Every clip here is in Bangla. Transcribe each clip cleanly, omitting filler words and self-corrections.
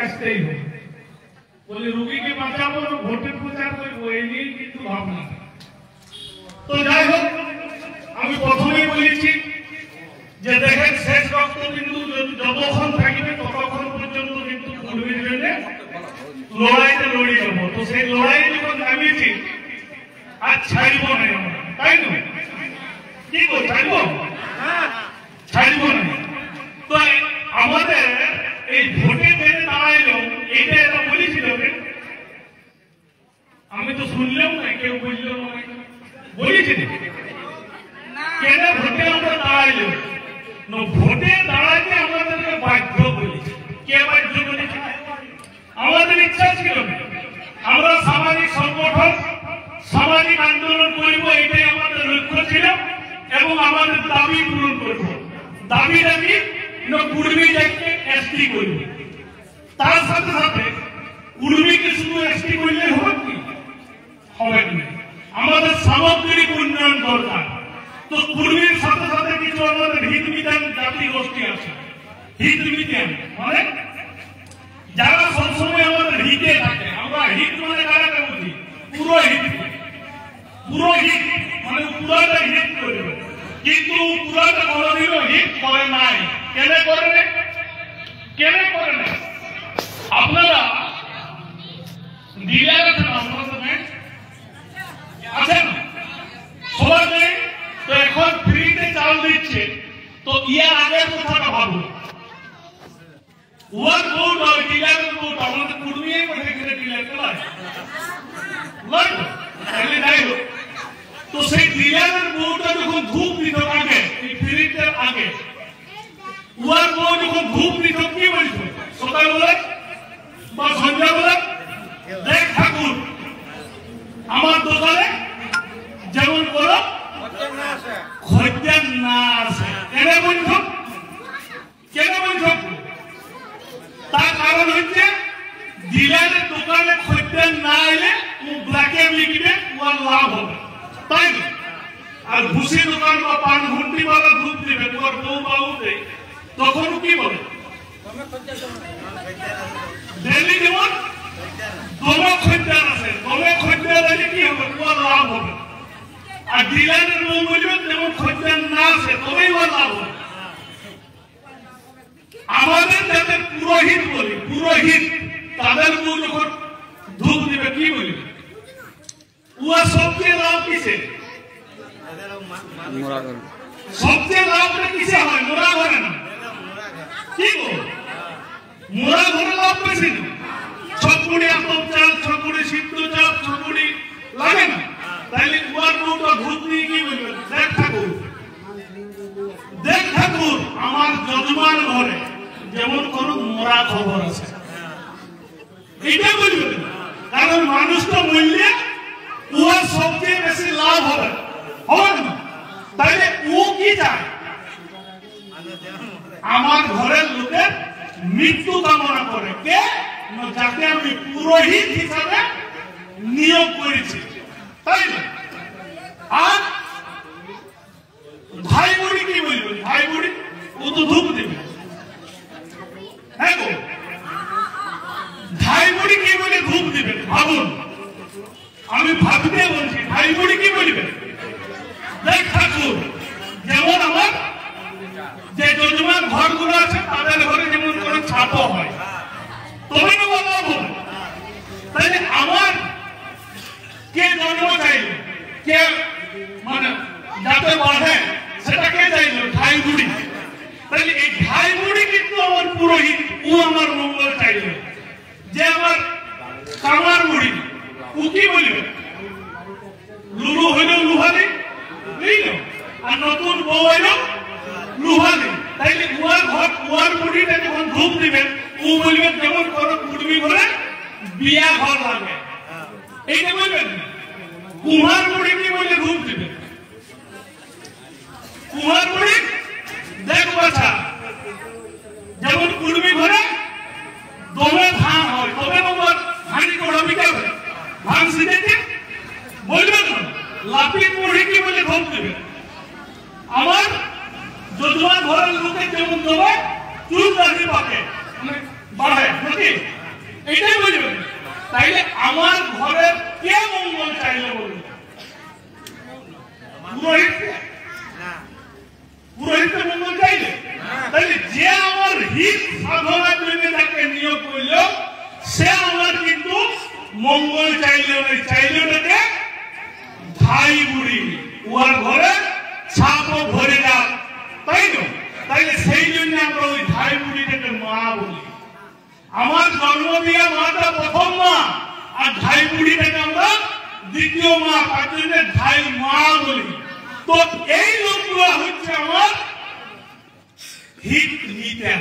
আসতেই হবে। বলে রোগীকে বাঁচাবো না ভোটের প্রচার করবো, এই নিয়ে কিন্তু ভাবনা। তো যাই হোক, আমি প্রথমেই বলেছি যে দেখেন শেষ রক্ত কিন্তু যতক্ষণ থাকবে ততক্ষণ পর্যন্ত কিন্তু কুর্মীর জন্য লড়াইতে লড়িয়ে যাবো। তো সেই লড়াই যখন নামিয়েছি আর ছাড়বো না আমরা, তাই না? কি গো, ছাড়বো? ছাড়বো না। তো আমাদের এই ভোটে বেড়ে দাঁড়াইলো, এইটা এরা বলেছিল, আমি তো শুনলাম না, কেউ বললো বলেছি কেন ভোটে আমরা দাঁড়াইলো? ভোটে দাঁড়াইতে আমাদেরকে বাধ্য বলেছে। কে বাধ্য বলেছে? আমাদের ইচ্ছা ছিল না, আমরা সামাজিক সংগঠন সামাজিক আন্দোলন করবো, এটাই আমাদের লক্ষ্য ছিল এবং আমাদের দাবি পূরণ করবো। দাবিটা কি? কুর্মী যাকে এসটি করব। তার সাথে সাথে কুর্মীকে শুধু এসটি করলে হবে কি? হবে না, আমাদের সামগ্রিক উন্নয়ন দরকার। তো কুর্মীর সাথে সাথে কিছু আমাদের হিত বিধান জাতি গোষ্ঠী আছে। হিত বিধান মানে যারা সবসময় আমাদের হিতে থাকে। আমরা হিত মানে কারাকে বুঝি? পুরো হিত, পুরো হিত মানে পুরাটা হিত করবে, কিন্তু পুরাটা কোনোদিনও হিত করে নাই। কেন করে না? কেন করে না? আপনারা ডিলার আছেন, আপনাদের আছেন সবার নেই তো এখন ফ্রিতে চাল দিচ্ছে। তো ইয়ার আগের কথাটা ভাবুন, ওয়ার ভোট আর ডিলারের ভোট আমাদের কুর্মীই করে এখানে ডিলার চালায়। তাহলে যাই হোক, তো সেই ডিলারের ভোটটা যখন ধূপ দিত আগে, এই ফ্রিতে আগে উয়ার বউ যখন ধূপ দিত কি বলতো? সকালবেলা বা সন্ধ্যাবেলা, দেখ ঠাকুর আমার দোকানে যেমন করো খদ্দের না আসে। কেন বলছ? কেন বলছ? তার কারণ হচ্ছে ডিলারের দোকানে খদ্দের না এলে ও ব্ল্যাকে বিকবে, ওর লাভ হবে, তাই না? আর ভুসি দোকান বা পান ঘন্টি বালা ধূপ দিবে, তোমার বউ বাবু দেয়, তখন কি বলে? ডেলি যেমন দমে খদ্দের আছে, দমে খদ্দের এলে কি হবে? ওর লাভ হবে। আর ডিলারের বউ বলবে যেমন খদ্দের না আসে তবেই ওর লাভ হবে। আমাদের যাদের পুরোহিত বলি, পুরোহিত তাদের বউ যখন ধূপ দিবে কি বলি? উয়া সবচেয়ে লাভ কিসে? সবচেয়ে লাভটা কিসে হয়? মোরা ঘরে না, কি গো? মোরা ঘরে লাভ বেশি না। ছকুড়ি আতপ চাল, ছকুড়ি সিদ্ধ চাল, ছকুড়ি লাগে না। তাইলে উয়ার বউটা ধূপ নিয়ে কি বলবে? দেখ ঠাকুর, দেখ ঠাকুর আমার যজমান ঘরে যেমন কোন মোরা খবর আছে, এইটা বলবে। কারণ মানুষটা বললে উহার সবচেয়ে বেশি লাভ হবে, হবে না? তাইলে ও কি চায়? আমার ঘরের লোকের মৃত্যু কামনা করে। কে? যাকে আমি পুরোহিত হিসাবে নিয়োগ করেছি, তাই না? আর ভাই বুড়ি কি বলবে? ভাই বুড়ি ও তো ধূপ দেবে, হ্যাঁ গো? ভাই বুড়ি কি বলে ধূপ দিবে? ভাবুন, আমি ভাবতে বলছি, ভাই বুড়ি কি বলবে? দেখ ঠাকুর যেমন আমার যে যজমান ঘরগুলো আছে তাদের ঘরে যেমন করে ছাপ হয়, তবে না বলা হবে। তাহলে আমার কে জন্ম চাইল, কে মানে যাতে বাঁধে সেটা কে চাইল? ভাই বুড়ি। তাহলে এই ভাই বুড়ি কিন্তু আমার পুরোহিত, ও আমার মঙ্গল চাইল। যে আমার কামার বুড়ি, ও কি বলবে? লুলু হইল লুহালি, বুঝল? আর নতুন বউ হইল লুহালি। তাইলে উয়ার ঘর, উয়ার বুড়িটা যখন ধূপ দিবেন, ও বলবে যেমন কোনো কুর্মী ঘরে বিয়া ঘর লাগে, এইটা বলবেন। কুমার বুড়ি কি বলে ধূপ দিবে? কুমার বুড়ি দেখ বাছা, যেমন কুর্মী ঘরে দমে ধান হয়, তবে আমার হাঁড়ি কড়া বিকাল ধান সিজেছে বলবেন না। লাপি বুড়ি কি বলে ধূপ দিবে? আমার যজমান ঘরের লোকের যেমন দমে চুল দাঁড়িয়ে পাকে মানে বাড়ে নাকি? তাইলে আমার ঘরের কে মঙ্গল চাইলে বলুন? পুরোহিত না, পুরোহিত মঙ্গল চাইলে? তাইলে যে আমার হিত সাধনার জন্য তাকে নিয়োগ করল সে আমার কিন্তু মঙ্গল চাইলে না, চাইলে ওটাকে ধাই বুড়ি উহার ঘরে ছাপও ভরে যাক, তাই না? তাইলে সেই জন্য আমরা ওই ধাই বুড়িটাকে মা বলি। আমার জন্ম দিয়া মাটা প্রথম মা, আর ধাই বুড়িটাকে আমরা দ্বিতীয় মা, তার জন্য ধাই মা বলি। তো এই লোকগুলো হচ্ছে আমার হিত মিটান।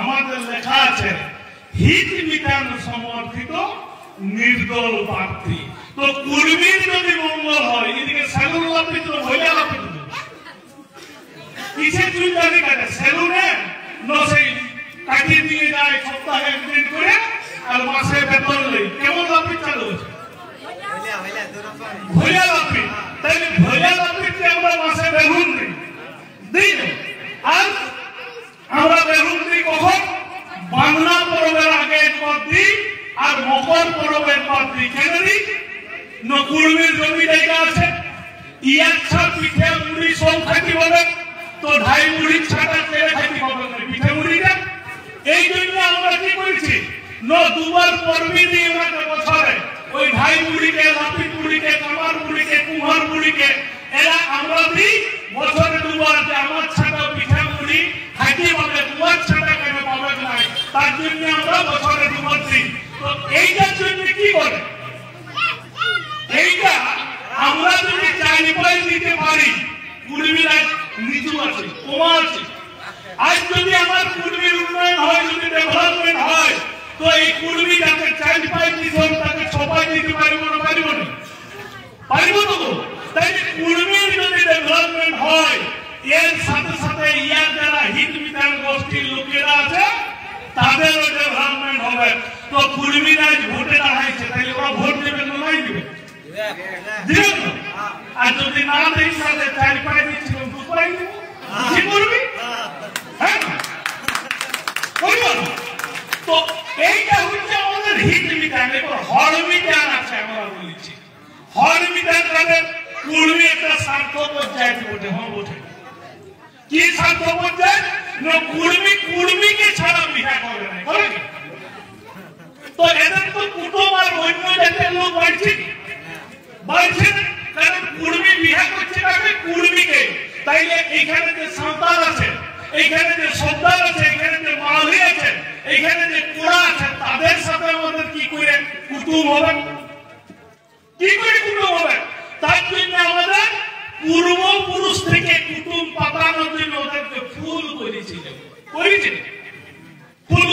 আমাদের লেখা আছে হিত মিটান সমর্থিত নির্দল প্রার্থী। তো কুর্মীর যদি মঙ্গল হয়, এদিকে সেলুন লাপিত হইলে লাপিত কিসের চুল দাড়ি কাটে? সেলুনে না সেই কাটিয়ে দিয়ে যায় সপ্তাহে একদিন করে, আর মাসে বেতন নেই। কেমন লাপিত চালু হচ্ছে? ভইয়া লাপিত। তাইলে ভইয়া লাপিতকে আমরা মাসে বেগুন দিই না। আর আমরা বেগুন দিই কখন? বাংলা পরবের আগে একবার দিই, আর মকর পরবের পর দিই। কেন দিই? না কুর্মীর জমি জায়গা আছে, ইয়াচ্ছা পিঠে মুড়ি সব খাইতে বলে, তো ধাই মুড়ি ছাটা ছেড়ে খাইতে পারবে না পিঠে মুড়িটা। এই জন্য আমরা কি করেছি? না দুবার পরবি দিই ওনাকে বছরে, ওই ধাই মুড়িকে, লাপিত মুড়িকে, কামার মুড়িকে, কুমার মুড়িকে, এরা আমরা দিই বছরে দুবার। যে আমার ছাটা পিঠে মুড়ি খাইতে পাবে, তোমার ছাটা কেন পাবে না, তার জন্য আমরা বছরে দুবার দিই। তো এইটার জন্য কি করে? এইটা আমরা যদি চাইলে পাই দিতে পারি, কুর্মীরা নিচু আছে, কমা আছে। আজ যদি আমার কুর্মীর উন্নয়ন হয়, যদি ডেভেলপমেন্ট হয়, তো এই কুর্মী যাতে চাইলে পাই দিতে তাকে ছপাই দিতে পারিব না? পারিব না? পারিব তো। তাই কুর্মীর যদি ডেভেলপমেন্ট হয়, এর সাথে সাথে ইয়ার যারা হিত বিধান গোষ্ঠীর লোকেরা আছে তাদেরও ডেভেলপমেন্ট হবে। তো কুর্মীরা ভোটে দাঁড়াইছে, তাই ওরা ভোট দেবে না নাই দেবে? আর যদি না দেই তাহলে চার পাই দিচ্ছিল দুপাই দিব, কি করবি? হ্যাঁ, তো এইটা হচ্ছে আমাদের হিত বিধান। এবার হর বিধান আছে, আমরা বলেছি হর বিধান তাদের কুর্মী একটা স্বার্থ পর্যায়ে বটে। হ্যাঁ বটে। কি স্বার্থ পর্যায়ে? না কুর্মী কুর্মীকে ছাড়া বিধা করবে না, করে কি? তো এদের তো কুটুম আর অন্য জাতের লোক বাড়ছে, বাড়ছে কারণ কুর্মী বিহা করছে কাকে? কুর্মীকে। তাইলে এইখানে যে সাঁওতাল আছে, এইখানে যে সর্দার আছে, এইখানে যে মাঝি আছে, এইখানে যে কোড়া আছে, তাদের সাথে আমাদের কি করে কুটুম হবে? কি করে কুটুম হবে? তার জন্য আমাদের পূর্বপুরুষ থেকে কুটুম পাতানোর জন্য ওদেরকে ফুল করেছিল। করেছিল ফুল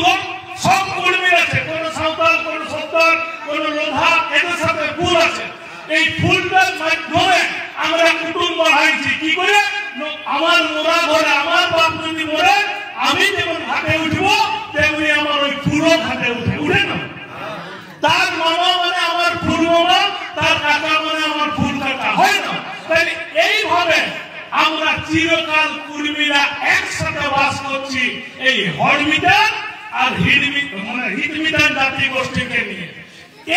সব কুর্মীর আছে, কোন সাঁওতাল, কোন সর্দার, কোন লোধা, এদের সাথে ফুল আছে। এই ফুলটার মাধ্যমে আমরা কুটুম বাড়াইছি। কি করে? আমার মোরা ঘরে আমার বাপ যদি মরে, আমি যেমন ঘাটে উঠব, তেমনি আমার ওই ফুলও ঘাটে উঠে। উঠে না? তার মামা মানে আমার ফুল মামা, তার কাকা মানে আমার ফুল কাকা, হয় না? তাহলে এইভাবে আমরা চিরকাল কুর্মীরা একসাথে বাস করছি এই হরমিদান আর হিতমিদান জাতি গোষ্ঠীকে নিয়ে।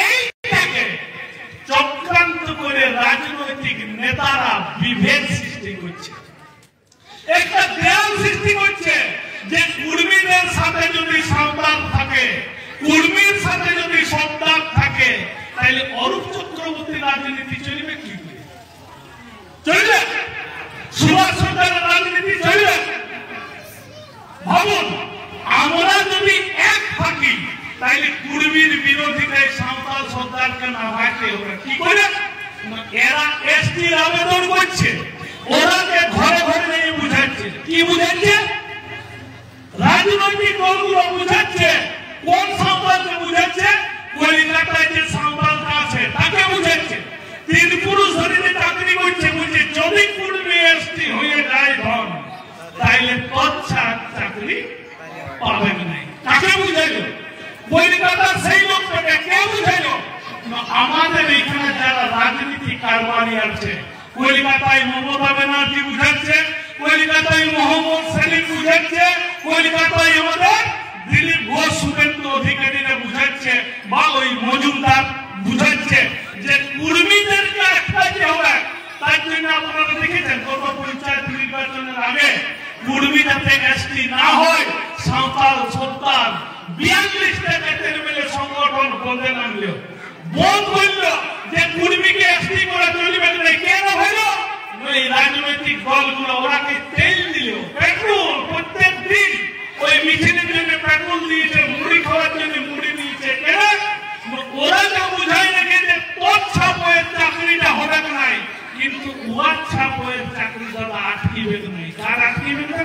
এইটাকে চক্রান্ত করে রাজনৈতিক নেতারা বিভেদ সৃষ্টি করছে, একটা দেয়াল সৃষ্টি করছে যে কুর্মীদের সাথে যদি সাঁওতাল থাকে, কুর্মীর সাথে যদি সর্দার থাকে, তাহলে অরূপ চক্রবর্তী রাজনীতি চলবে কি করে? চলবে? সুভাষ সরকারের রাজনীতি চলবে? ভাবুন, আমরা যদি এক থাকি তাহলে কুর্মীর বিরোধীতে সাঁওতাল সর্দারকে না ভাইতে হবে। কি করে? এরা এসটির আবেদন করছে, ওরা যে ঘরে ঘরে নিয়ে বুঝাচ্ছে। কি বুঝাচ্ছে? রাজনৈতিক দলগুলো বুঝাচ্ছে। কোন সাঁওতালকে বুঝাচ্ছে? কলিকাতায় যে সাঁওতালটা আছে তাকে বুঝাচ্ছে। তিন পুরুষ ধরে চাকরি করছে, বুঝছে যদি কুর্মী এসটি হয়ে যায় ধন, তাইলে চাকরি পাবেন নাই। কাকে বুঝাইল? কলিকাতার সেই লোকটাকে কে বুঝাইল? আমাদের এখানে যারা রাজনীতি কারবারি আছে, কলিকাতায় মমতা ব্যানার্জি বুঝাচ্ছে, কলিকাতায় মোহাম্মদ সেলিম বুঝাচ্ছে, কলিকাতায় আমাদের দিলীপ ঘোষ, শুভেন্দু অধিকারীরা বুঝাচ্ছে। করছে বা ওই মজুমদার বুঝাচ্ছে যে কর্মীদেরকে আটকাতে হবে। তার জন্য আপনারা দেখেছেন গত পঞ্চায়েত নির্বাচনের আগে কর্মী যাতে এসটি না হয় সাঁওতাল সত্তার 42টা বেতন মিলে সংগঠন বন্ধে নামল, বন্ধ হইল যে কর্মীকে এসটি করা চলবে না। কেন হইল? ওই রাজনৈতিক দলগুলো ওরাকে তেল দিল, পেট্রোল প্রত্যেক দিন ওই মিছিলের জন্য পেট্রোল দিয়েছে, মুড়ি খাওয়ার জন্য মুড়ি দিয়েছে। কেন? ওরা যা বুঝায় নাকি যে তোর ছাপের চাকরিটা হবে নাই, কিন্তু উহার ছাপের চাকরি দাদা আটকিবে নাই। কার আটকিবে না?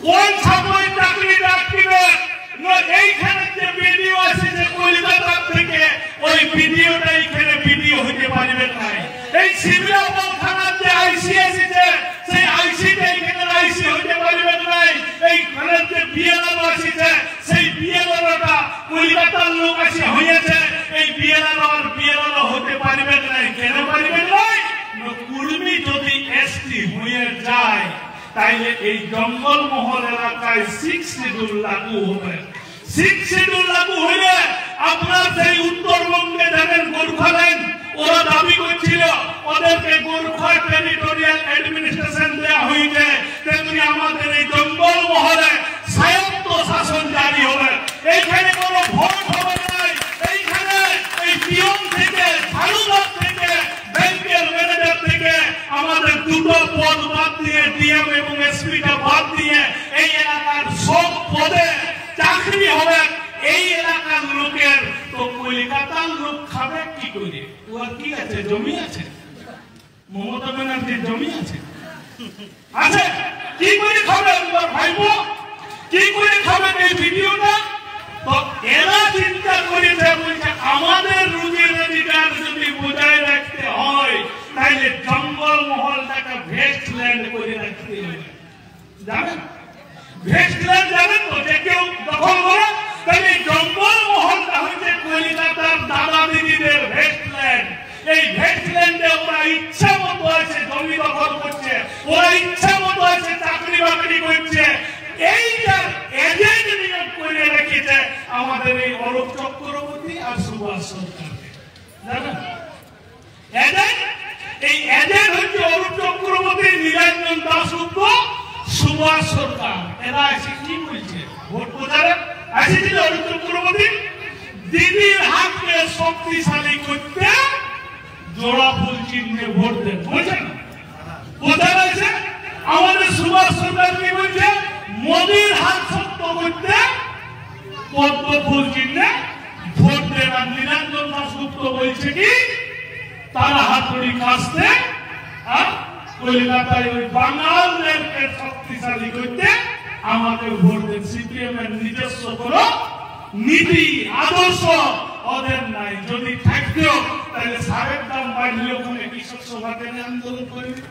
কোন ছাপের চাকরিটা আটকিবে? এইখানে যে ভিডিও আসছে কলকাতা থেকে, ওই ভিডিওটা এইখানে ভিডিও হইতে পারবে নাই। এই শিবরাবাদ থানার যে আইসি আসছে, সেই আইসিটা এইখানে আইসি হইতে পারবে নাই। এই থানার যে বিএলআর আসছে, সেই বিএলআরটা কলকাতার লোক আসে হয়েছে, এই বিএলআর হতে পারবে নাই। কেন পারবে নাই? কর্মী যদি এসটি হয়ে যায় তাইলে এই জঙ্গলমহল এলাকায় 6 শিডিউল লাগু হবে। 6 শিডিউল লাগু হইলে আপনার সেই উত্তরবঙ্গে যাদের গোর্খাল্যান্ড ওরা দাবি করছিল ওদেরকে গোর্খা টেরিটোরিয়াল অ্যাডমিনিস্ট্রেশন দেওয়া হয়েছে, তেমনি আমাদের এই জঙ্গলমহলে স্বায়ত্ত শাসন জারি হবে। এইখানে কোনো ভোট হবে নাই। এইখানে এই পিয়ন থেকে, ঝাড়ুদার থেকে, ব্যাংকের ম্যানেজার থেকে আমাদের দুটো পদ বাদ দিয়ে, ডিএম এবং এসপিটা বাদ দিয়ে এই এলাকার সব পদে চাকরি হবে এই এলাকার লোকের। তো কলকাতার লোক খাবে কি করে? ওর কি আছে? জমি আছে? মমতা ব্যানার্জির জমি আছে? আছে? কি করে খাবে ভাইবো? কি করে খাবে এই ভিডিওটা? তো এরা চিন্তা করেছে, বলছে আমাদের রুজি রোজগার যদি বজায় রাখতে হয় তাহলে জঙ্গলমহলটাকে ভেস্টল্যান্ড করে রাখতে হবে। জানেন ভেস্টল্যান্ড? জানেন তো যে কেউ দখল করে? তাহলে জঙ্গলমহলটা হচ্ছে কলকাতার দাদা দিদিদের ভেস্টল্যান্ড। এই ভেস্টল্যান্ডে ওরা ইচ্ছা মতো আছে জমি দখল করছে, ওরা ইচ্ছা মতো আছে চাকরি বাকরি করছে। এইটার এজেন্ট নিয়োগ করে রেখেছে আমাদের এই অরূপ চক্রবর্তী আর সুভাষ সরকারকে। জানেন এজেন্ট? এই এজেন্ট হচ্ছে অরূপ চক্রবর্তী, নিরঞ্জন দাশগুপ্ত, সুভাষ সরকার। এরা এসে কি বলছে ভোট প্রচারে? আসেছিল অরূপ চক্রবর্তী দিদির হাতকে শক্তিশালী করতে জোড়া ফুল চিহ্নে ভোট দেন, বুঝছেন? কোথায় আছে? আমাদের সুভাষ সরকার কি বলছে? মোদির হাত শক্ত করতে পদ্ম ফুল চিহ্নে ভোট দেন। আর নিরঞ্জন দাশগুপ্ত বলছে কি তারা হাতুড়ি কাস্তে আর কলকাতায় ওই বাঙালদেরকে শক্তিশালী করতে আমাকে ভোট দেন। সিপিএম এর নিজস্ব কোন নীতি আদর্শ ওদের নাই। যদি থাকতেও তাহলে সারের দাম বাড়লে ওখানে কৃষক সভা কেন আন্দোলন করবে?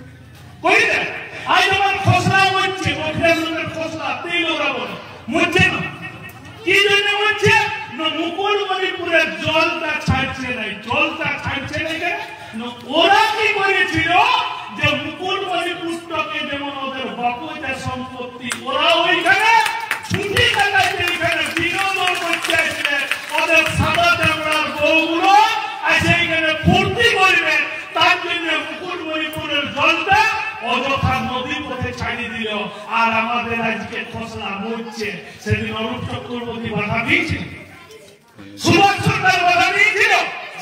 কইলে আজ আমার খসড়া হচ্ছে, মুখ্যমন্ত্রীর খসড়া তেল ওরা বলে মরছে না। কি জন্য মরছে? না মুকুটমণিপুরের জলটা ছাড়ছে নাই। জলটা ছাড়ছে নাই কেন? ওরা কি করেছিল যে মুকুটমণিপুরটাকে যেমন ওদের বাপুদের সম্পত্তি, ওরা ওইখানে ছুটি কাটাইতে এখানে বিনোদন করতে আসলে ওদের সাদা চামড়ার বউগুলো এসে এখানে ফুর্তি করবে। তার জন্য মুকুটমণিপুরের জলটা অযথা নদী পথে ছাড়িয়ে দিল। আর আমাদের আজকে খসড়া মরছে। সেদিন অরূপ চক্রবর্তী বাধা দিয়েছিল, সুভাষ সরকার বাধা দিয়েছিল।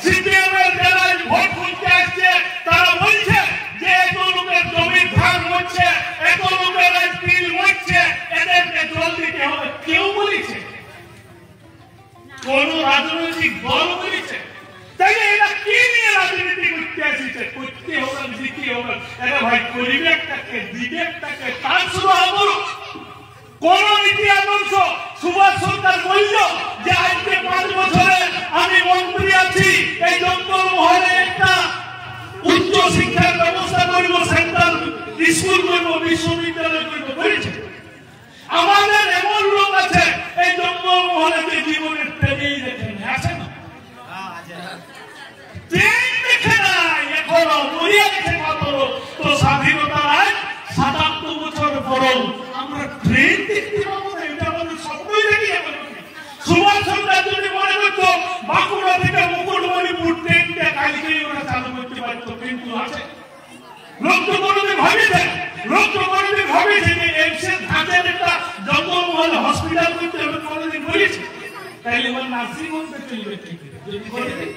সিপিএম এর যারা ভোট করতে আসছে তারা বলছে যে এত লোকের জমির ধান মরছে, এত লোকের তিল মরছে, এদেরকে জল দিতে হবে। কেউ বলেছে? কোন রাজনৈতিক দল বলেছে? তাইলে এরা কি নিয়ে রাজনীতি করতে আসছে? করতে হবে, দিতে হবে। আরে ভাই পরিবেশটাকে, বিবেকটাকে তার শুরু হবো। কোন নীতি আদর্শ? সুভাষ সরকার বলল যে আজকে 5 বছরে আমি মন্ত্রী আছি, এই জঙ্গলমহলে একটা উচ্চ শিক্ষার ব্যবস্থা করব, সেন্ট্রাল স্কুল করব, বিশ্ববিদ্যালয় করব। বলেছে আমাদের এমন লোক আছে এই জঙ্গলমহলে যে জীবনের ট্রেনেই দেখেন, আছে না? ট্রেন দেখে নাই এখনো, মরিয়া গেছে মাত্র। তো স্বাধীনতার আজ 77 বছর পরও আমরা ট্রেন দেখতে পাবো না, এটা হসপিটাল করতে হবে কোনোদিন বলেছি? তাইলে ওর নার্সিং হোমটা চলবে ঠিক যদি করে দিই।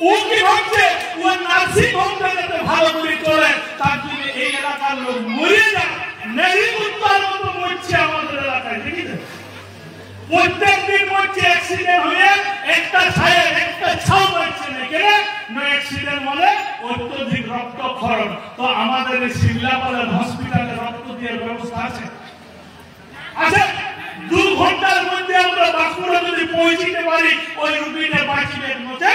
ও কি ভাবছে ও নার্সিং হোমটা যাতে ভালো করে চলে, তার জন্য এই এলাকার লোক মরে যায়, নেই উত্তর মতো মরছে আমাদের এলাকায়। দেখেছেন প্রত্যেক দিন মরছে অ্যাক্সিডেন্ট হয়ে, একটা ছায়া একটা ছাও মরছে না কেন? না অ্যাক্সিডেন্ট মানে অত্যধিক রক্তক্ষরণ। তো আমাদের এই সিমলাপালের হসপিটালে রক্ত দেওয়ার ব্যবস্থা আছে? আচ্ছা 2 ঘন্টার মধ্যে আমরা বাঁকুড়া যদি পৌঁছিতে পারি ওই রুগীটা বাঁচিবে নচে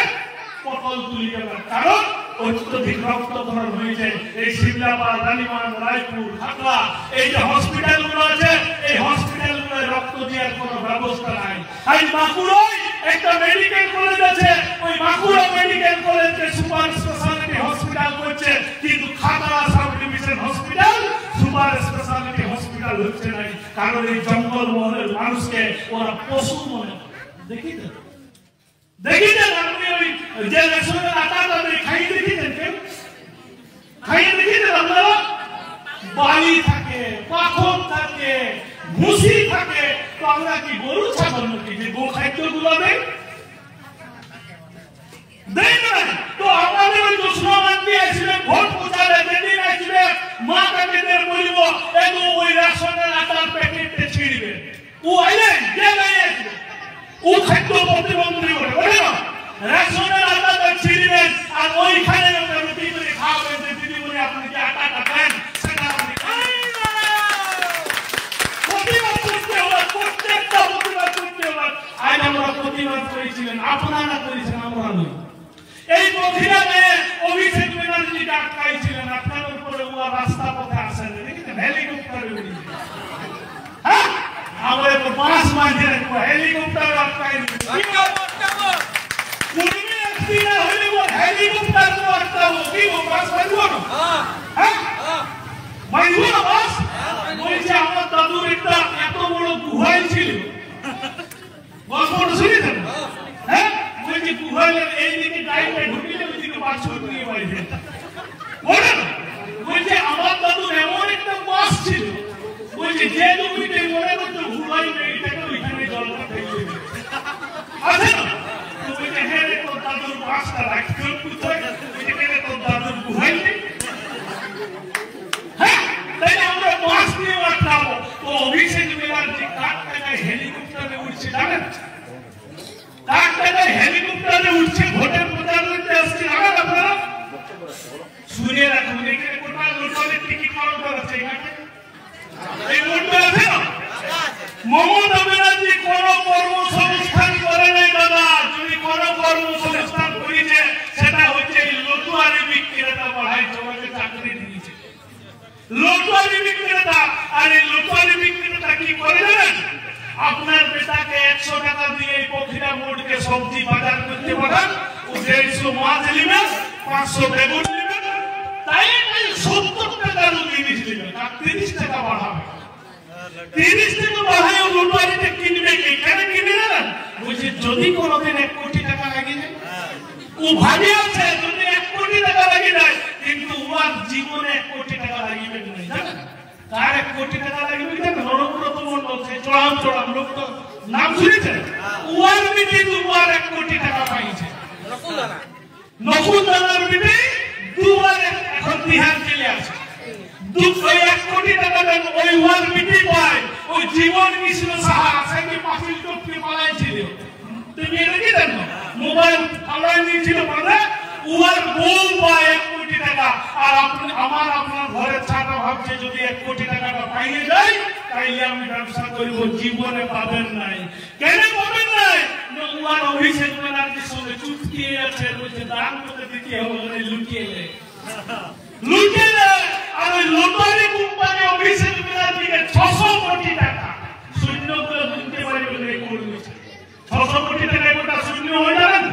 পটল তুলি যাবে, কারণ অত্যধিক রক্তক্ষরণ হয়ে যায়। এই সিমলাপাল, রানীগঞ্জ, রায়পুর, খাতড়া এই যে হসপিটালগুলো আছে, এই হসপিটালগুলোয় রক্ত দেওয়ার কোনো ব্যবস্থা নাই। আর বাঁকুড়ায় একটা মেডিকেল কলেজ আছে, ওই বাঁকুড়া মেডিকেল কলেজকে সুপার স্পেশালিটি হসপিটাল করছে, কিন্তু Khatra sub division hospital super speciality hospital হচ্ছে না। কারণ এই জঙ্গল মহলের মানুষকে ওরা পশু মনে করে। দেখিছেন আপনি ওই যে রেশনের আটাটা খাই দেখিছেন? কেউ খাই দেখিছেন আপনারা? বালি থাকে, পাখর থাকে, ভুসি থাকে। তো আমরা কি গরু ছাগল নাকি যে গো খাদ্যগুলো দেয়? দেয় না। তো আমাদের ওই দুষ্ণাবান্তি আসবে, ভোট প্রচারে যেদিন আসবে মা কাকিদের বলিব এগো ওই রেশনের আটার প্যাকেটে ছিড়বে। ও আইলেন যে নাই আসবে ও খাদ্য প্রতিমন্ত্রী বলে বলে না রেশনের আটাটা ছিড়বেন আর ওইখানে রুটি করে খাওয়াবেন। যে দিদি বলে আপনি যে আটাটা দেন সেটা আপনি প্রতিবাদ করতে হবে, প্রত্যেকটা প্রতিবাদ করতে হবে। আজ আমরা প্রতিবাদ করেছিলেন, আপনারা করেছেন, আমরা নই। এই মহিলাকে অভিষেক ব্যানার্জি আটকাইছিলেন, আপনার উপরে ও রাস্তা পথে আসেন, দেখেছেন হেলিকপ্টারে উড়িয়ে। হ্যাঁ আমরা তো 5 মাস ধরে হেলিকপ্টার আটকাইনি। কুড়ি একদিন হলে ও হেলিকপ্টার তো আটকাবো কি ও বাস পাইবো না? হ্যাঁ পাইবো না বাস? বলছে আমার দাদুর একটা এত বড় গুহাই ছিল, গল্পটা শুনেছেন? হ্যাঁ বলছে গুহাইলের এইদিকে ডাইনে ঢুকিলে ওইদিকে বাছুর নিয়ে বাড়ি যেত। বলছে আমার দাদুর এমন একটা বাস ছিল, বলছে যে জমিতে মনে করতো ঘুরাই নেই এটাকে ওইখানে জলটা ফেলে দেবে। আছে না? তো বলছে হ্যাঁ রে তোর দাদুর বাসটা রাখতে কোথায়? এখানে তোর দাদুর গুহাই নেই। হ্যাঁ তাই আমরা বাস নিয়ে বাঁচাবো। তো অভিষেক ব্যানার্জি কার টাকায় হেলিকপ্টারে উঠছে জানেন? কার টাকায় হেলিকপ্টারে উঠছে ভোটের প্রচার করতে আসছে জানেন আপনারা? শুনে রাখুন, এখানে কোটা লোটালের টিকিট কাউন্ট আছে এখানে। এই নোটটা আছে না? মমতা ব্যানার্জি কোন কর্মসংস্থান করে নাই দাদা। যদি কোন কর্মসংস্থান করেছে সেটা হচ্ছে লটুয়ারি বিক্রেতা বাড়াই সবাইকে চাকরি দিয়েছে। লটুয়ারি বিক্রেতা, আর এই লটুয়ারি বিক্রেতা কি করে জানেন? আপনার বেটাকে 100 টাকা দিয়ে পখিরা মোড়কে সবজি বাজার করতে পাঠান, ও 150 মাছ নেবেন, 500 বেগুন নেবেন, তাই 70 টাকার জিনিস নেবেন, আর 30 টাকা বাড়াবে। 30 টাকা বাড়ায় লটুয়ারিতে কিনবে কি? কেন কিনবে জানেন? বলছে যদি কোনোদিন 1 কোটি টাকা লাগে যায়, ও ভাবে আছে যদি 1 কোটি টাকা লাগে যায়, কিন্তু ওর জীবনে 1 কোটি টাকা লাগবে না জানেন? তার 1 কোটি টাকা লাগবে কি জানেন? নরব্রত মণ্ডল সে চড়াম লোক তো নাম শুনেছেন? ওর মিটিং ওর 1 কোটি টাকা পাইছে। নকুল দানার মিটিং দুবার এখন তিহার চলে আসে। 1 কোটি টাকা দেন ওই ওয়ার মিটিং পায়। ওই জীবন কৃষ্ণ সাহা সাইকে পাঁচিল টপকে পালাইছিল, তুমি এটা কি জানো? মোবাইল পালাই নিয়েছিল মানে ওর বউ পায় 1 কোটি টাকা। আর আপনি আমার আপনার ঘরের ছাড়া ভাবছে যদি 1 কোটি টাকাটা পাইয়ে যায় তাইলে আমি ব্যবসা করব, জীবনে পাবেন নাই। কেন পাবেন নাই? ওর অভিষেক ব্যানার্জির সঙ্গে চুক্তি আছে, বলছে দান করতে দিতে হবে, লুকিয়ে আর ওই লটারি কোম্পানি অভিষেক ব্যানার্জিকে 600 কোটি টাকা শূন্য করে বুঝতে পারবে না। 600 কোটি টাকা একটা শূন্য হয়ে যাবেন।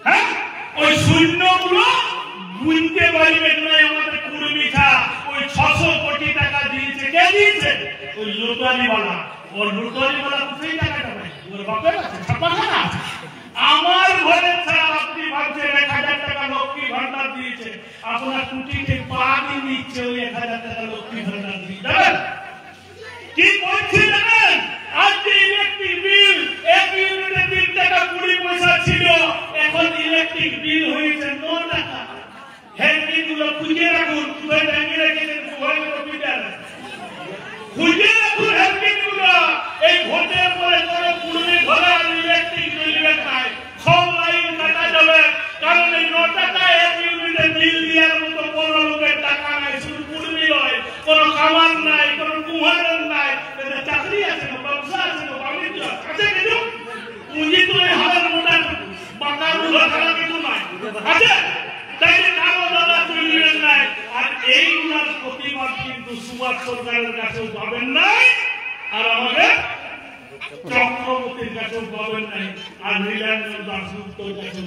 হ্যাঁ ওই শূন্যগুলো বুঝতে পারবেন না। আমাদের কুড়মিঠা ওই 600 কোটি টাকা দিয়েছে, কে দিয়েছে? ওই লটারিওয়ালা। ওর লটারিওয়ালা কোথায় টাকাটা পায়? ওর বাপের আছে, ছাপাখানা আছে। আমার ঘরে ছাড়া আপনি ভাবছেন 1000 টাকা লক্ষ্মী ভান্ডার দিয়েছে, আপনার টুটিতে পা দিয়ে নিচ্ছে ওই 1000 টাকা লক্ষ্মী ভান্ডার দিয়ে। কি করছে জানেন? আজকে ইলেকট্রিক বিল 1 ইউনিটে 3 টাকা 20 পয়সা ছিল, এখন ইলেকট্রিক বিল হয়েছে 9 টাকা। হেলমেটগুলো খুঁজে রাখুন, কোথায় টাঙিয়ে রেখেছেন মোবাইল কম্পিউটার, খুঁজে রাখুন হেলমেটগুলো। এই ভোটের পরে কোনো পুরুষে ঘরে আর ইলেকট্রিক চলবে না, সব লাইন কাটা যাবে। কারণ এই 9 টাকা 1 ইউনিটে বিল দেওয়ার মতো কোনো লোকের টাকা নাই, শুধু পুরুষই নয়, কোনো খাবার নাই, কোনো কুমারের নাই, এদের চাকরি আছে না, ব্যবসা আছে না, বাণিজ্য আছে কিছু, পুঁজি তো এই হাজার মোটার বাঁকা রুধা ছাড়া কিছু নাই আছে। তাই কারো দাদা চলবেন নাই। আর এইগুলার প্রতিবাদ কিন্তু সুভাষ সরকারের কাছেও পাবেন নাই, আর আমাদের চক্রবর্তীর কাছেও পাবেন নাই, আর নীলাঞ্জন দাশগুপ্তর কাছেও।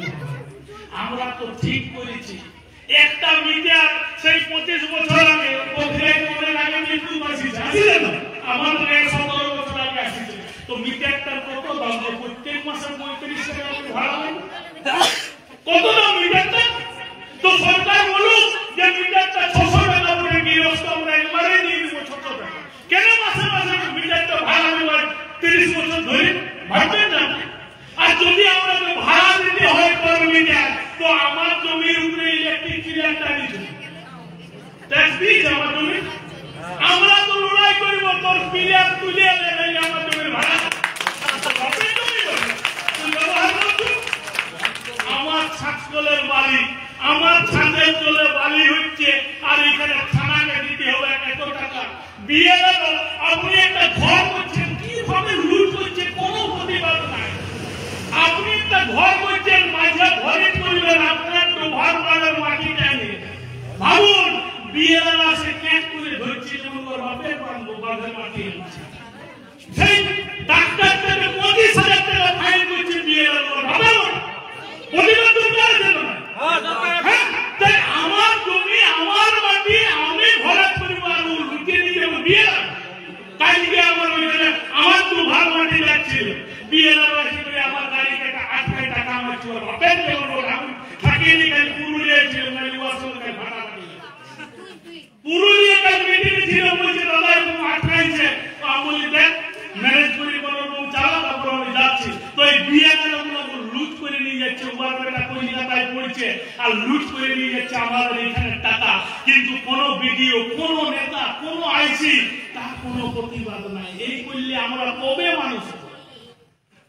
আমরা তো ঠিক করেছি একটা মিটার সেই 25 বছর আগে মৃত্যু আসিলেন, আমাদের 17 বছর আগে আসিছে। তো মিটারটার কত দাম? প্রত্যেক মাসে 35 টাকা ভাড়া হয়, কত দাম মিটারটা? তো সরকার বলুক যে মিটারটা 600 টাকা করে গৃহস্থ আমরা একবারে দিয়ে দিব 600 টাকা। কেন মাসে মাসে মিটারটা ভাড়া দেওয়ার 30 বছর ধরে ভাববেন না? আর যদি আমাকে ভাড়া দিতে হয় পার মিটার, তো আমার জমির উপরে ইলেকট্রিক বিলটা দিতে ট্যাক্স দিয়েছে আমার জমি। আমরা তো লড়াই করব তোর পিলার তুলে দেবে আমার জমির ভাড়া। আমার ছাত্রলের বাড়ি, আমার ছাদের জলে বালি হচ্ছে, আর এখানে থানাকে দিতে হবে 100 টাকা। বিয়ে গেল, আপনি একটা ঘর করছেন, কিভাবে লুট করছে কোনো প্রতিবাদ নাই। আপনি একটা ঘর করছেন, মাঝে ঘরে করবেন, আপনার তো ঘর বাড়ার মাটি চাইলে ভাবুন। বিয়ে গেল সে ক্যাশ করে ধরছে, যেমন বাপের বাঁধবো বাঁধের মাটি হচ্ছে, সেই ডাক্তার থেকে 25,000 টাকা ফাইন করছে বিয়ে গেল। ভাবুন প্রতিবাদ করতে আসেন না। তাই আমার জমি, আমার মাটি, আমি ভরাট করবো, আর লুকিয়ে দিয়ে যাবো বিয়ে। কালকে আমার আমার তো ভাগ মাটি যাচ্ছিল, বিয়ে করে আমার গাড়ি থেকে 8 টাকা আমার চোর বাপের আমি থাকিয়ে নি। কাল পুরুলিয়া ছিল, ভাড়া পুরুলিয়া কাল মিটিং ছিল, বলছে দাদা এরকম আটকাইছে। আমি বলি দেখ ম্যানেজ করি কোনো চালা, তারপর আমি যাচ্ছি। তো এই বিয়ে লুট করে নিয়ে যাচ্ছে, উবারটা কলকাতায় পড়ছে, আর লুট করে নিয়ে যাচ্ছে আমাদের এখানে টাকা। কিন্তু কোনো ভিডিও, কোন নেতা, কোন আইসি তার কোনো প্রতিবাদ নাই। এই করলে আমরা কবে মানুষ হবো?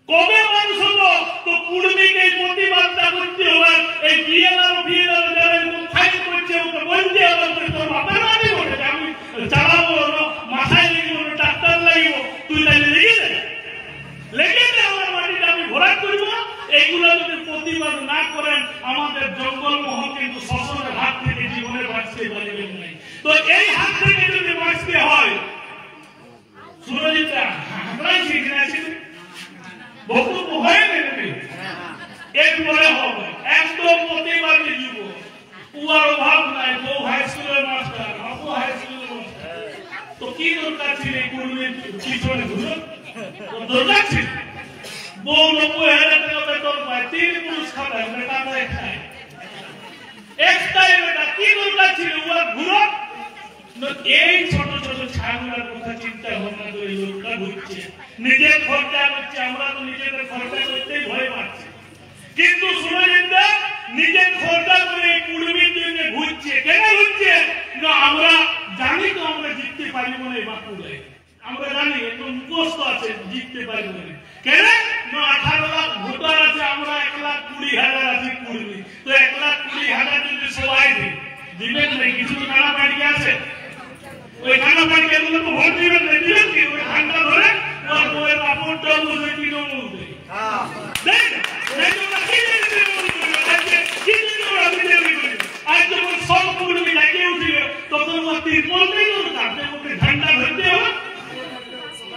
কবে মানুষ হবো? তো কুর্মীকে প্রতিবাদটা করতে হবে। এই বিএলআর যারা ফাইট করছে, ওকে বলতে হবে তোর বাপের বাড়ি বলে আমি চালাবো, মাথায় লেগে ডাক্তার লাগবো, তুই তাহলে লেগে দে আমার মাটিটা আমি ভরাট করবো। এইগুলো যদি প্রতিবাদ না করেন, আমাদের জঙ্গলমহল কিন্তু শোষণের হাত থেকে জীবনে বাঁচতে পারবেন নাই। তো এই হাত থেকে যদি বাঁচতে হয়, সুরজিৎরা আমরাই শিখেছি বক্তব্য হয়ে নেবে, এরপরে হবে একদম প্রতিবাদী যুব। পুয়ার অভাব নাই, বউ হাই স্কুলের মাস্টার, বাবু হাই স্কুলের মাস্টার। তো কি দরকার ছিল এই কর্মীর পিছনে ঘুরো? দরকার ছিল বউ 90,000 টাকা বেতন পায়, 3 পুরুষ খাটায়, বেটাটা একটাই বেটা, কি দরকার ছিল ওর ঘুরো? এই ছোট ছোট ছাগলের কথা চিন্তা ভাবনা করে লোকটা ঘুরছে, নিজের খরচা করছে। আমরা তো নিজেদের খরচা করতেই ভয় পাচ্ছি, কিন্তু সুরজিৎদা নিজের খরচা করে কুর্মীর জন্য ঘুরছে। কেন ঘুরছে? না আমরা জানি তো আমরা জিততে পারবো না এই বাঁকুড়ায়, আমরা জানি একদম মুখস্থ আছে জিততে পারবো না। কেন? না 18 লাখ ভোটার আছে, আমরা 1,20,000 আছি কুর্মী। তো 1,20,000 যদি সবাই দিবেন না, কিছু কানা বাড়ি আছে, ওই কানা বাড়ি এগুলো তো ভোট দিবেন না, দিবেন কি? ওই ঠান্ডা ধরে ওর বউয়ের আপনটাও বলবে তৃণমূল দেয়। আজ যখন সব কুর্মী লাগিয়ে উঠিল, তখন ওর ত্রিপলটাই দরকার, ওকে ঝান্ডা ধরতে হবে।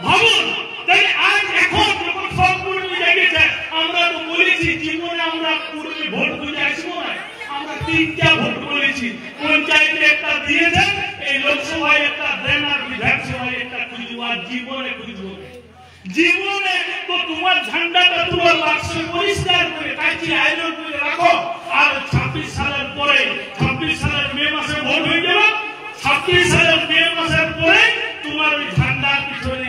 ভাবুন, তাই আজ এখন যখন সব কুর্মী লাগিয়েছে, আমরা তো বলেছি জীবনে আমরা কুর্মী ভোট বুঝে আসবো না। আমরা 3টা ভোট বলেছি, পঞ্চায়েতে একটা দিয়েছেন, এই লোকসভায় একটা দেন, আর বিধানসভায় একটা খুঁজবো, আর জীবনে খুঁজবো জীবনে। তো তোমার ঝান্ডাটা তোমার বাক্সে পরিষ্কার করে কাঁচি আয়োজন করে রাখো। আর 26 সালের পরে, 26 সালের মে মাসে ভোট হয়ে যাবে, 26 সালের মে মাসের পরে তোমার ওই ঝান্ডার পিছনে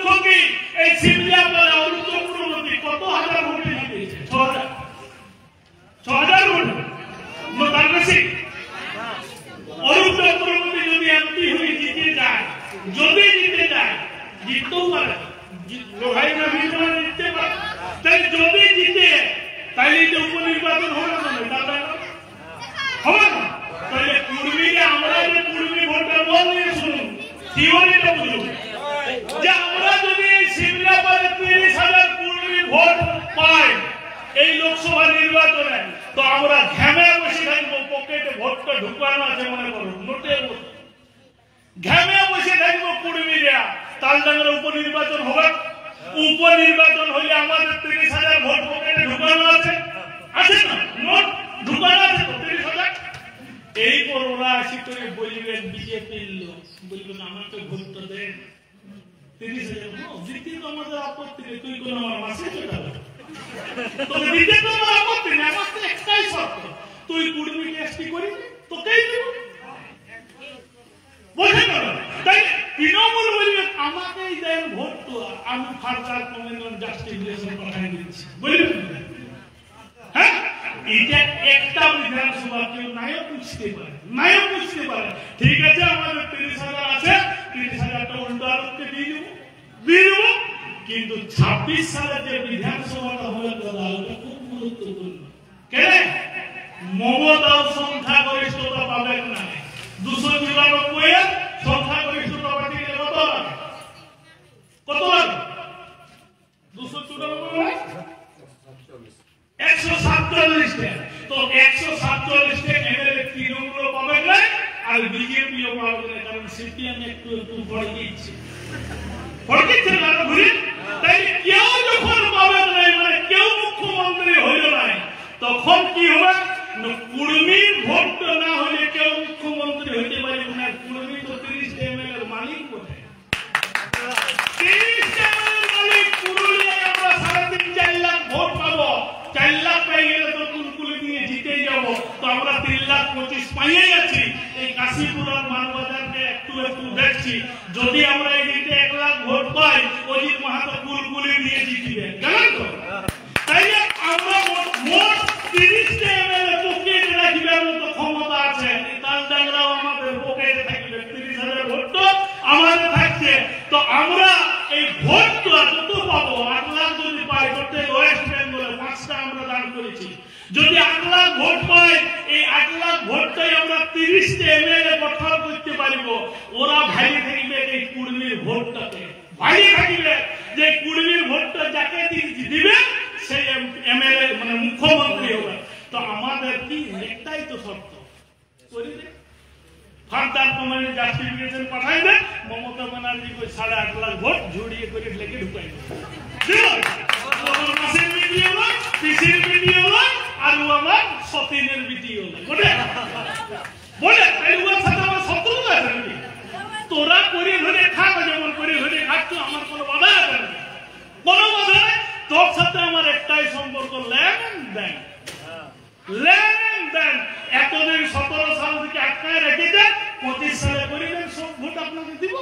দুঃখ কি এই সিমলা বলে অরুণ চক্রবর্তী কত হাজার ভোটে জিতেছে 6000 ভোট না তার বেশি অরুণ চক্রবর্তী যদি এমপি হয়ে জিতে যায় জিততেও পারে লোহাই না জিততে পারে তাই যদি জিতে তাহলে যে উপনির্বাচন হবে না দাদা হবে না তাহলে কুর্মীকে আমরা যে কুর্মী ভোটার বল নিয়ে শুনুন থিওরিটা বুঝুন যে আমরা যদি সিমলা পরে 30,000 কুর্মী ভোট পাই এই লোকসভা নির্বাচনে তো আমরা ঘেমে বসে থাকবো পকেটে ভোটটা ঢুকানো আছে মনে করুন নোটে ঘেমে বসে থাকবো কুর্মীরা তালডাঙ্গার উপনির্বাচন হবে উপনির্বাচন হলে আমাদের 30,000 ভোট পকেটে ঢুকানো আছে না নোট ঢুকানো আছে তো 30,000 এই পর ওরা আসি করে বলবেন বিজেপির লোক বলবেন আমাকে ভোটটা দেন 30,000 দিতে তো আমাদের আপত্তি নেই তুই কোন আমার মাসে চটাবে তোকে দিতে তো আমার আপত্তি নেই আমার তো একটাই শর্ত তুই কুর্মীকে এসটি করি তোকেই দেব বোঝেন না তাই তৃণমূল বলবে আমাকেই দেন ভোট তো আমি ফার্দার কমিউনিটি জাস্টিফিকেশন পাঠাই দিচ্ছি বুঝলেন হ্যাঁ এটা একটা বিধানসভা কেউ নায়ক বুঝতে পারে ঠিক আছে আমাদের 30,000 আছে 30,000টা উল্টো আলোককে দিয়ে দেব কিন্তু 26 সালে যে বিধানসভাটা হবে দাদা ওটা খুব গুরুত্বপূর্ণ কেন মমতাও সংখ্যাগরিষ্ঠতা পাবেন না 294 এর সংখ্যাগরিষ্ঠতা পার্টি গেলে কত লাগে 147 তো 147 এমএলএ তৃণমূল পাবে না আর বিজেপিও পাবে না কারণ সিপিএম একটু ভড় দিচ্ছে না ঘুরে তাই কেউ যখন পাবে না মানে কেউ মুখ্যমন্ত্রী হইল না তখন কি হবে কুর্মীর ভোট না হলে কেউ মুখ্যমন্ত্রী হইতে পারবে না কুর্মী তো 30 এমএলএ এর মালিক কোথায় 30 এমএলএ এর মালিক পুরুলিয়ায় আমরা 3.5 লাখ ভোট পাবো 4 লাখ পেয়ে গেলে তো কুলকুলি দিয়ে জিতেই যাবো তো আমরা 3,25,000 পাইয়ে যাচ্ছি এই কাশীপুর আর মানবাজারকে একটু দেখছি যদি আমরা এই দিকে 1 লাখ ভোট পাই অজিত মাহাতো কুলকুলি দিয়ে জিতবে জানেন তো তাই আমরা মোট 30 এমএলএ পকেটে রাখবার মতো ক্ষমতা আছে তালডাংরাও আমাদের পকেটে থাকবে 30,000 ভোট তো আমাদের থাকছে তো আমরা এই ভোটটা যত পাবো 8 লাখ যদি পাই গোটা ওয়েস্ট বেঙ্গলে 5টা আমরা দান করেছি যদি 8 লাখ ভোট পাই এই 8 লাখ ভোটটাই আমরা 30 এমএলএ গঠন করতে পারবো ওরা ভাইয়ে থাকবে এই কুর্মীর ভোটটাকে ভাইয়ে থাকবে যে কুর্মীর ভোটটা যাকে দিবে সেই এমএলএ মানে মুখ্যমন্ত্রী হবে তো আমাদের কি একটাই তো শর্ত করি দে ফার্দার কমিউনিটি জাস্টিফিকেশন পাঠাই দে মমতা ব্যানার্জি কই 8.5 লাখ ভোট ঝুড়িয়ে করে লেগে ঢুকাই দে আমার মাসের ভিডিও না পিসির ভিডিও না আর আমার সতীনের ভিডিও না বলে তাই ওর সাথে আমার শত্রু আছে তোরা করে ধরে খা যেমন করে ধরে খাচ্ছ আমার কোনো বাধা আছে না কোনো বাধা নেই তোর সাথে আমার একটাই সম্পর্ক লেনদেন এতদিন 17 সাল থেকে আটকায় রেখেছে 25 সালে করিবেন সব ভোট আপনাকে দিব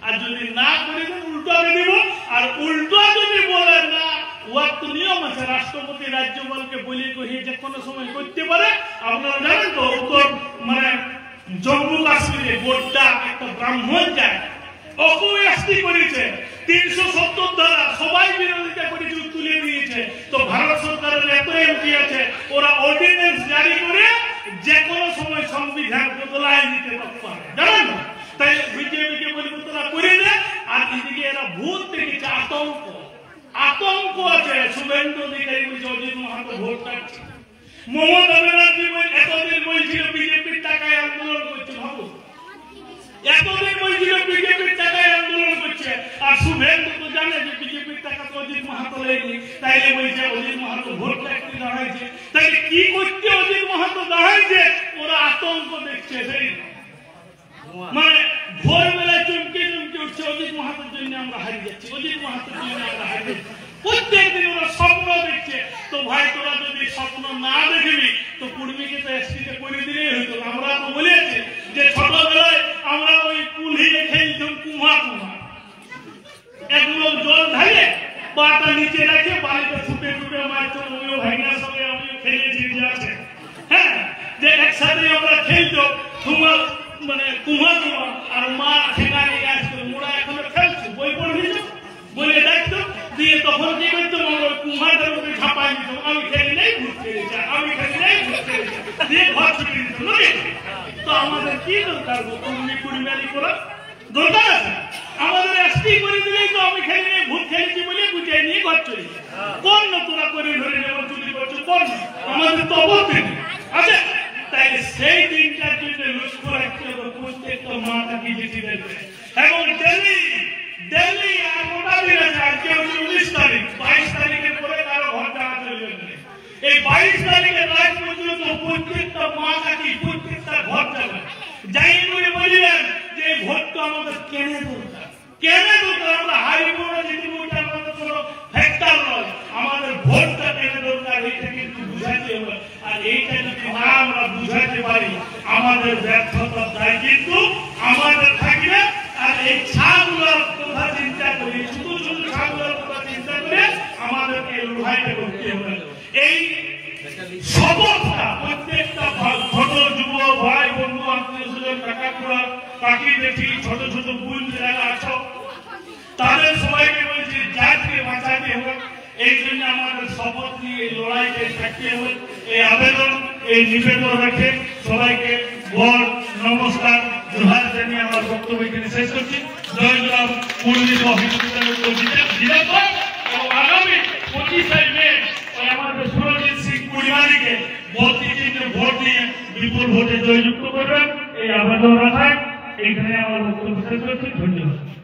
আর যদি না করিবেন উল্টো দিব আর উল্টো যদি বলে না ওয়ার তো নিয়ম আছে রাষ্ট্রপতি রাজ্যপালকে বলে কহিয়ে যে কোনো সময় করতে পারে আপনারা জানেন তো উত্তর মানে জম্মু কাশ্মীরে গোড্ডা একটা ব্রাহ্মণ যায় অকুএসটি করেছে 370 ধারা সবাই বিরোধিতা করেছে তুলে নিয়েছে তো ভারত সরকারের এত এমপি আছে ওরা অর্ডিন্যান্স জারি করে যে কোনো সময় সংবিধান বদলায় নিতে পারে জানেন না তাই বিজেপিকে বলবো তোরা করে দে আর এদিকে এরা ভূত দেখেছে আতঙ্ক আছে শুভেন্দু অধিকারী বলছে অজিত মাহাতো ভোট কাটছে মমতা ব্যানার্জি এতদিন বলছিল বিজেপির টাকায় আন্দোলন করছে ভাবো এতদিন বলছিল বিজেপির টাকায় আন্দোলন করছে আর শুভেন্দু তো জানে যে বিজেপির টাকা তো অজিত মাহাতো লেনি তাইলে বলছে অজিত মাহাতো ভোট কাটতে দাঁড়াইছে তাইলে কি করছে অজিত মাহাতো দাঁড়াইছে ওরা আতঙ্ক দেখছে সেই মানে ভোরবেলায় চমকে উঠছে অজিত মাহাতোর জন্য আমরা হারিয়ে যাচ্ছি অজিত মাহাতোর জন্য আমরা হারিয়ে যাচ্ছি প্রত্যেকদিন ওরা স্বপ্ন দেখছে তো ভাই তোরা যদি স্বপ্ন না দেখবি তো কুর্মীকে তো এসটিতে করে দিলেই হইতো আমরা তো বলেছি যে ছোটবেলায় আমরা ওই কুলহিয়ে খেলতাম কুমা এগুলো নিচে রেখে বাড়িতে ছুটে ছুটে মারতো, আমিও ভাইনার সঙ্গে আমিও খেলেছি যে আছে, হ্যাঁ, যে একসাথে আমরা খেলতো তোমার মানে কুমার আর মা ঠেকা নিয়ে আসতো, মোরা এখনো খেলছো, বই পড়বি বলে ডাকতো, দিয়ে তখন কি করতো আমরা কুমারদের উপরে ঝাঁপাই দিত, আমি খেলি নেই ভূত খেলেছি, আমি খেলি নেই ভূত খেলেছি, দিয়ে ঘর ছুটে দিত। তো আমাদের কি দরকার তুমি কুড়িমারি করা দরকার আছে? আমাদের এসটি করে দিলেই তো আমি খেলি নেই ভূত খেলেছি বলে গুটিয়ে নিয়ে ঘর চলে যায়। কোন নতুন করে ধরে নেব চুরি করছো, কোন আমাদের তো অবস্থা আচ্ছা। তাই সেই দিনটার জন্য লক্ষ্য রাখতে হবে প্রত্যেকটা মাতা কি চিঠি দেবে, এবং ডেলি আর মোটা দিন আছে, আজকে 19 তারিখ, 22 তারিখের পরে কারো ঘর জানা চলে যাবে। এই 22 তারিখের রাত পর্যন্ত প্রত্যেকটা মাতা কি প্রত্যেকটা ঘর যাবে, যাই করে বললেন যে এই ভোটটা আমাদের কেনে দরকার, কেনে দরকার, আমরা হারিব না জিতব এটা আমাদের কোনো ফ্যাক্টর নয়, আমাদের ভোটটা কেনে দরকার এইটা কিন্তু বুঝাতে হবে। আর এইটা যদি না আমরা বুঝাতে পারি আমাদের ব্যর্থতার দায় কিন্তু আমাদের থাকবে। আর এই ছাগুলোর কথা চিন্তা করে, ছোট ছোট ছাগুলোর কথা চিন্তা করে আমাদেরকে লড়াইটা করতে হবে। এই শপথটা প্রত্যেকটা ছোট যুব ভাই বন্ধু আত্মীয় স্বজন কাকা খুড়া কাকি জেঠি ছোট ছোট বোন যারা আছো তাদের সবাইকে বলছি জাতিকে বাঁচাতে হবে। এই জন্য আমাদের শপথ নিয়ে এই লড়াইতে থাকতে হবে। এই আবেদন এই নিবেদন রেখে সবাইকে বড় নমস্কার জোহার জানিয়ে আমার বক্তব্য এখানে শেষ করছি। জয় জয় পূর্ণিম জিন্দাবাদ। এবং আগামী 25 মে আমাদের সুরজিৎ সিং কুড়িমারিকে ভোট দিয়ে বিপুল ভোটে জয়যুক্ত করবেন এই আবেদন রাখায় এখানে আমার বক্তব্য শেষ করছি। ধন্যবাদ।